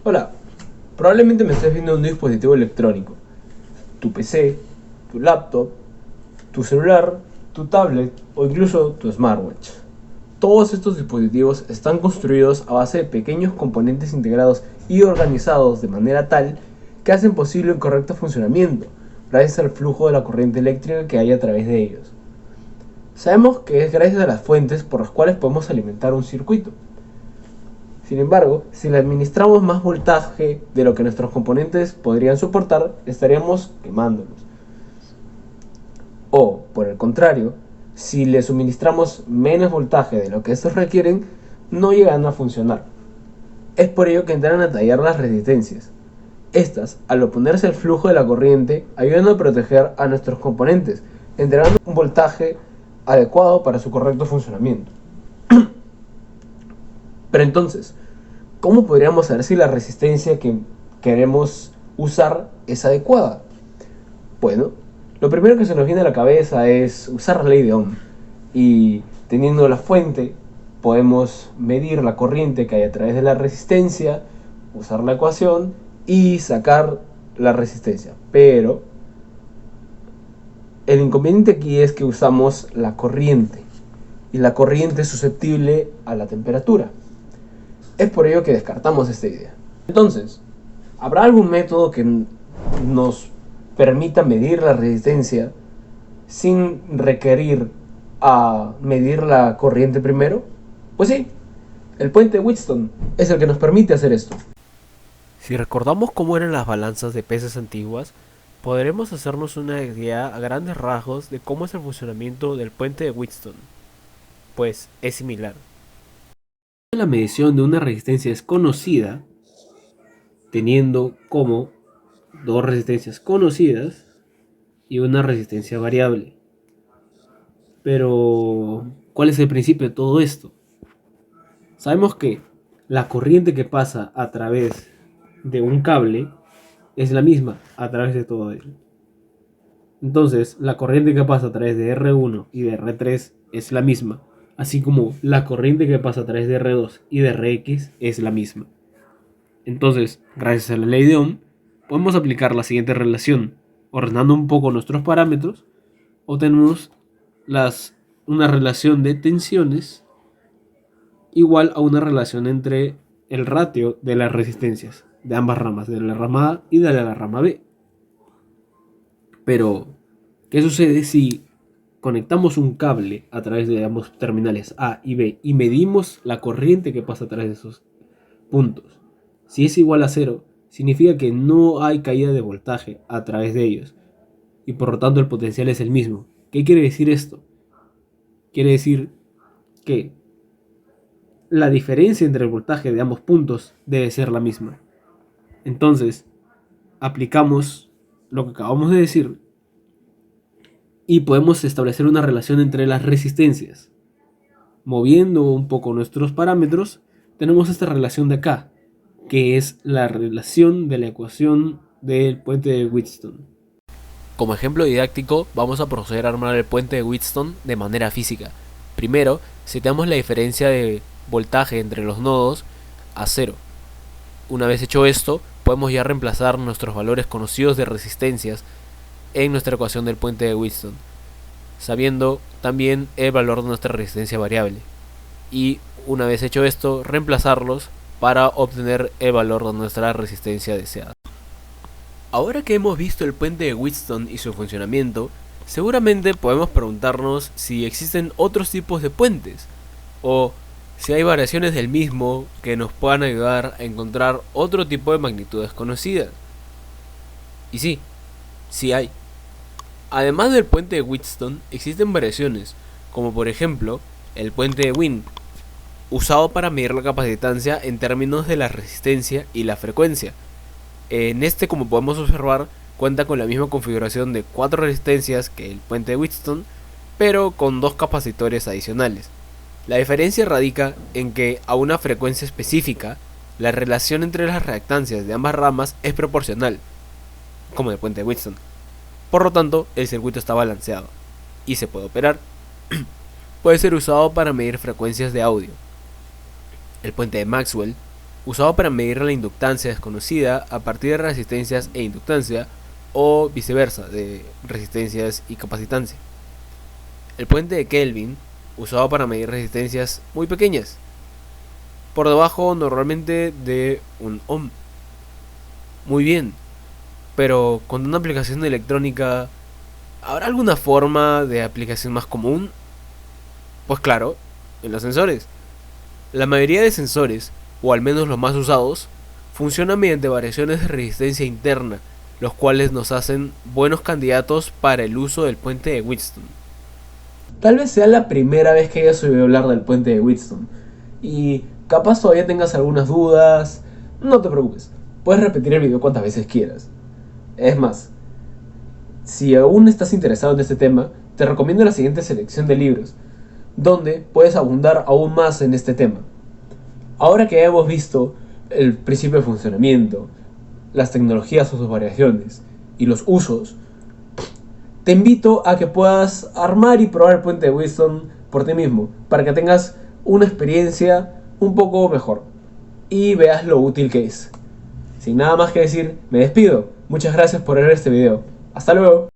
Hola, probablemente me estés viendo en un dispositivo electrónico, tu PC, tu laptop, tu celular, tu tablet o incluso tu smartwatch. Todos estos dispositivos están construidos a base de pequeños componentes integrados y organizados de manera tal que hacen posible un correcto funcionamiento, gracias al flujo de la corriente eléctrica que hay a través de ellos. Sabemos que es gracias a las fuentes por las cuales podemos alimentar un circuito. Sin embargo, si le administramos más voltaje de lo que nuestros componentes podrían soportar, estaríamos quemándolos. O, por el contrario, si le suministramos menos voltaje de lo que estos requieren, no llegan a funcionar. Es por ello que entran a tallar las resistencias. Estas, al oponerse al flujo de la corriente, ayudan a proteger a nuestros componentes, entregando un voltaje adecuado para su correcto funcionamiento. Pero entonces, ¿cómo podríamos saber si la resistencia que queremos usar es adecuada? Bueno, lo primero que se nos viene a la cabeza es usar la ley de Ohm. Y teniendo la fuente, podemos medir la corriente que hay a través de la resistencia, usar la ecuación y sacar la resistencia. Pero el inconveniente aquí es que usamos la corriente. Y la corriente es susceptible a la temperatura. Es por ello que descartamos esta idea. Entonces, ¿habrá algún método que nos permita medir la resistencia sin requerir a medir la corriente primero? Pues sí, el puente de Wheatstone es el que nos permite hacer esto. Si recordamos cómo eran las balanzas de peces antiguas, podremos hacernos una idea a grandes rasgos de cómo es el funcionamiento del puente de Wheatstone. Pues es similar. La medición de una resistencia es conocida, teniendo como dos resistencias conocidas y una resistencia variable. Pero, ¿cuál es el principio de todo esto? Sabemos que la corriente que pasa a través de un cable es la misma a través de todo él. Entonces, la corriente que pasa a través de R1 y de R3 es la misma, así como la corriente que pasa a través de R2 y de Rx es la misma. Entonces, gracias a la ley de Ohm, podemos aplicar la siguiente relación. Ordenando un poco nuestros parámetros, obtenemos una relación de tensiones igual a una relación entre el ratio de las resistencias de ambas ramas, de la rama A y de la rama B. Pero, ¿qué sucede si conectamos un cable a través de ambos terminales A y B y medimos la corriente que pasa a través de esos puntos? Si es igual a 0, significa que no hay caída de voltaje a través de ellos y por lo tanto el potencial es el mismo. ¿Qué quiere decir esto? Quiere decir que la diferencia entre el voltaje de ambos puntos debe ser la misma. Entonces, aplicamos lo que acabamos de decir y podemos establecer una relación entre las resistencias. Moviendo un poco nuestros parámetros, tenemos esta relación de acá, que es la relación de la ecuación del puente de Wheatstone. Como ejemplo didáctico, vamos a proceder a armar el puente de Wheatstone de manera física. Primero, setamos la diferencia de voltaje entre los nodos a 0. Una vez hecho esto, podemos ya reemplazar nuestros valores conocidos de resistencias en nuestra ecuación del puente de Wheatstone, sabiendo también el valor de nuestra resistencia variable. Y una vez hecho esto, reemplazarlos para obtener el valor de nuestra resistencia deseada. Ahora que hemos visto el puente de Wheatstone y su funcionamiento, seguramente podemos preguntarnos si existen otros tipos de puentes, o si hay variaciones del mismo que nos puedan ayudar a encontrar otro tipo de magnitudes conocidas. Y sí hay. Además del puente de Wheatstone, existen variaciones, como por ejemplo el puente de Wien, usado para medir la capacitancia en términos de la resistencia y la frecuencia. En este, como podemos observar, cuenta con la misma configuración de 4 resistencias que el puente de Wheatstone, pero con 2 capacitores adicionales. La diferencia radica en que a una frecuencia específica, la relación entre las reactancias de ambas ramas es proporcional, como en el puente de Wheatstone. Por lo tanto, el circuito está balanceado y se puede operar. Puede ser usado para medir frecuencias de audio. El puente de Maxwell usado para medir la inductancia desconocida a partir de resistencias e inductancia, o viceversa, de resistencias y capacitancia. El puente de Kelvin, usado para medir resistencias muy pequeñas, por debajo normalmente de un ohm. Muy bien, pero con una aplicación electrónica, ¿habrá alguna forma de aplicación más común? Pues claro, en los sensores. La mayoría de sensores, o al menos los más usados, funcionan mediante variaciones de resistencia interna, los cuales nos hacen buenos candidatos para el uso del puente de Wheatstone. Tal vez sea la primera vez que hayas oído hablar del puente de Wheatstone, y capaz todavía tengas algunas dudas. No te preocupes, puedes repetir el video cuantas veces quieras. Es más, si aún estás interesado en este tema, te recomiendo la siguiente selección de libros, donde puedes abundar aún más en este tema. Ahora que ya hemos visto el principio de funcionamiento, las tecnologías o sus variaciones y los usos, te invito a que puedas armar y probar el puente de Wheatstone por ti mismo, para que tengas una experiencia un poco mejor y veas lo útil que es. Sin nada más que decir, me despido. Muchas gracias por ver este video. Hasta luego.